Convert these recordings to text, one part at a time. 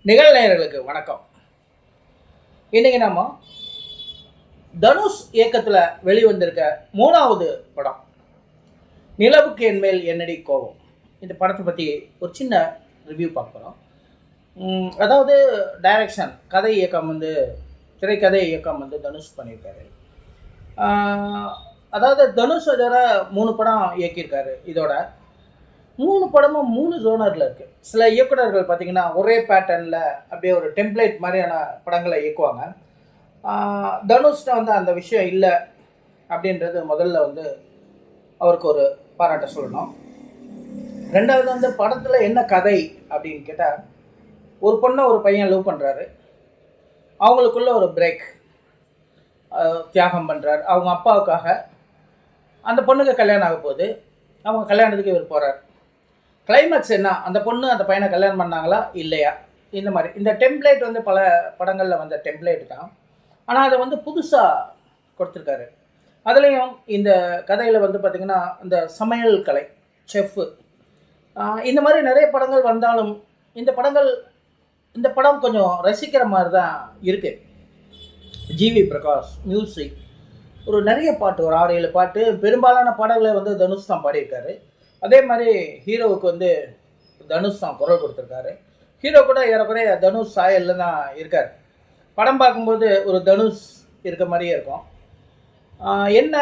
நிகழ்நேயர்களுக்கு வணக்கம். இன்னைக்கு நம்ம தனுஷ் இயக்கத்தில் வெளிவந்திருக்க 3வது படம் நிலவுக்கு என்மேல் என்னடி கோபம். இந்த படத்தை பற்றி ஒரு சின்ன ரிவ்யூ பார்க்குறோம். அதாவது டைரக்ஷன் கதை இயக்கம் திரைக்கதை இயக்கம் தனுஷ் பண்ணியிருக்காரு. அதாவது தனுஷ் இதோட 3 படம் இயக்கியிருக்காரு. இதோட 3 படமும் 3 ஜோனரில் இருக்குது. சில இயக்குநர்கள் பார்த்திங்கன்னா ஒரே பேட்டர்னில் அப்படியே ஒரு டெம்ப்ளேட் மாதிரியான படங்களை இயக்குவாங்க. தனுஷ்ட அந்த விஷயம் இல்லை அப்படின்றது முதல்ல அவருக்கு ஒரு பாராட்ட சொல்லணும். ரெண்டாவது படத்தில் என்ன கதை அப்படின்னு கேட்டால், ஒரு பொண்ணை ஒரு பையன் லவ் பண்ணுறாரு. அவங்களுக்குள்ள ஒரு பிரேக், தியாகம் பண்ணுறாரு அவங்க அப்பாவுக்காக. அந்த பொண்ணுக்கு கல்யாணம் ஆக போகுது. அவங்க கல்யாணத்துக்கு இவர் போகிறார். கிளைமேக்ஸ் என்ன, அந்த பொண்ணு அந்த பையனை கல்யாணம் பண்ணாங்களா இல்லையா, இந்த மாதிரி இந்த டெம்ப்ளேட் பல படங்களில் வந்த டெம்ப்ளேட் தான். ஆனால் அதை புதுசாக கொடுத்துருக்காரு. அதுலேயும் இந்த கதையில் பார்த்திங்கன்னா இந்த சமையல் கலை, செஃப்பு, இந்த மாதிரி நிறைய படங்கள் வந்தாலும் இந்த படம் கொஞ்சம் ரசிக்கிற மாதிரி தான் இருக்குது. ஜிவி பிரகாஷ் மியூசிக், ஒரு நிறைய பாட்டு, ஒரு 6-7 பாட்டு, பெரும்பாலான பாடல்களை தனுஷ் தான் பாடியிருக்காரு. அதே மாதிரி ஹீரோவுக்கு தனுஷ் தான் குரல் கொடுத்துருக்காரு. ஹீரோ கூட ஏறக்குறைய தனுஷ் சாயலில் தான் இருக்கார். படம் பார்க்கும்போது ஒரு தனுஷ் இருக்க மாதிரியே இருக்கும். என்ன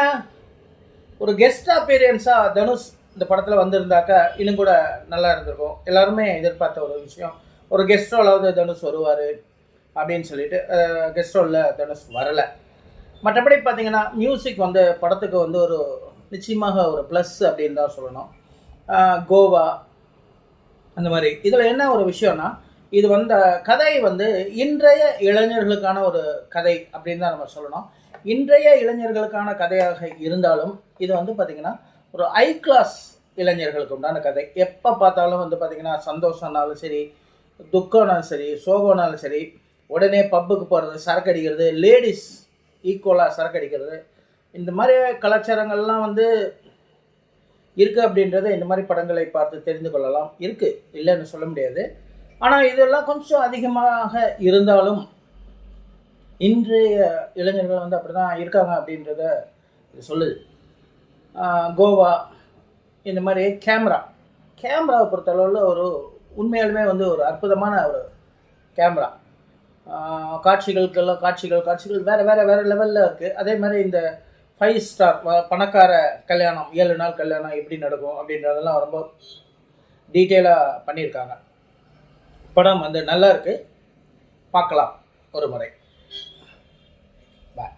ஒரு கெஸ்ட் அப்பீரியன்ஸாக தனுஷ் இந்த படத்தில் வந்திருந்தாக்கா இன்னும் கூட நல்லா இருந்திருக்கும். எல்லாருமே எதிர்பார்த்த ஒரு விஷயம், ஒரு கெஸ்ட் ரோலாவது தனுஷ் வருவார் அப்படின்னு சொல்லிட்டு. கெஸ்ட் ரோலில் தனுஷ் வரலை. மற்றபடி பார்த்திங்கன்னா மியூசிக் படத்துக்கு ஒரு நிச்சயமாக ஒரு ப்ளஸ் அப்படின்னு தான் சொல்லணும். கோவா அந்த மாதிரி இதில் என்ன ஒரு விஷயம்னா, இது கதை இன்றைய இளைஞர்களுக்கான ஒரு கதை அப்படின்னு தான் நம்ம சொல்லணும். இன்றைய இளைஞர்களுக்கான கதையாக இருந்தாலும் இது பார்த்திங்கன்னா ஒரு ஹை கிளாஸ் இளைஞர்களுக்கு உண்டான கதை. எப்போ பார்த்தாலும் பார்த்திங்கன்னா சந்தோஷம்னாலும் சரி, துக்கம்னாலும் சரி, சோகம்னாலும் சரி, உடனே பப்புக்கு போகிறது, சரக்கு அடிக்கிறது, லேடிஸ் ஈக்குவலாக சரக்கு அடிக்கிறது, இந்த மாதிரி கலாச்சாரங்கள்லாம் இருக்குது அப்படின்றத இந்த மாதிரி படங்களை பார்த்து தெரிந்து கொள்ளலாம். இருக்குது, இல்லைன்னு சொல்ல முடியாது. ஆனால் இதெல்லாம் கொஞ்சம் அதிகமாக இருந்தாலும் இன்றைய இளைஞர்கள் அப்படி தான் இருக்காங்க அப்படின்றத சொல்லுது. கோவா இந்த மாதிரி கேமராவை பொறுத்தளவில் ஒரு உண்மையாலுமே ஒரு அற்புதமான ஒரு கேமரா. காட்சிகள் வேறு லெவலில் இருக்குது. அதே மாதிரி இந்த 5 ஸ்டார் பணக்கார கல்யாணம், 7 நாள் கல்யாணம் எப்படி நடக்கும் அப்படின்றதெல்லாம் ரொம்ப டீட்டெயிலாக பண்ணியிருக்காங்க. படம் நல்லா இருக்குது, பார்க்கலாம் ஒரு முறை. பாய்.